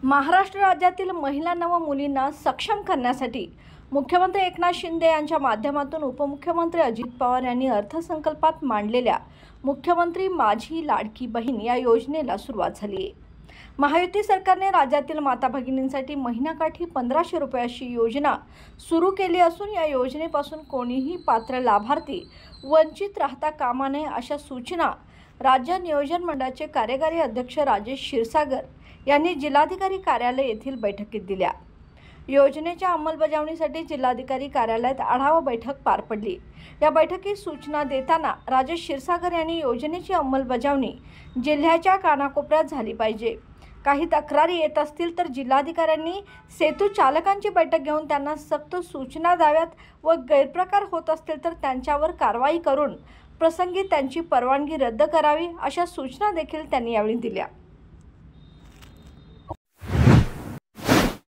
महाराष्ट्र राज्यातील महिलांना व मुलींना सक्षम करण्यासाठी मुख्यमंत्री एकनाथ शिंदे यांच्या माध्यमातून उपमुख्यमंत्री अजित पवार यांनी अर्थसंकल्पात मांडलेल्या मुख्यमंत्री माझी लाडकी बहीण या योजनेला सुरुवात झाली आहे। महायुती सरकारने राज्यातील माता भगिनींसाठी महिन्याकाठी 1500 रुपयाची योजना सुरू केली असून या योजनेपासून कोणीही पात्र लाभार्थी वंचित राहता कामा नये अशा सूचना राज्य नियोजन मंडळाचे कार्यकारी अध्यक्ष राजेश क्षीरसागर यांनी जिल्हाधिकारी कार्यालय येथील बैठकीत दिल्या। योजनेच्या अंमलबजावणीसाठी जिल्हाधिकारी कार्यालयात आढावा बैठक पार पडली। या बैठकीत सूचना देताना राजेश क्षीरसागर यांनी योजनेची अंमलबजावणी जिल्ह्याच्या कानाकोपऱ्यात झाली पाहिजे। काही तक्रारी येत असतील तर जिल्हाधिकाऱ्यांनी सेतू चालकांची बैठक घेऊन त्यांना सक्त सूचना द्याव्यात व गैरप्रकार होत असतील तर त्यांच्यावर कारवाई करून प्रसंगी त्यांची परवानगी रद्द करावी अशा सूचना देखील त्यांनी यावेळी दिल्या।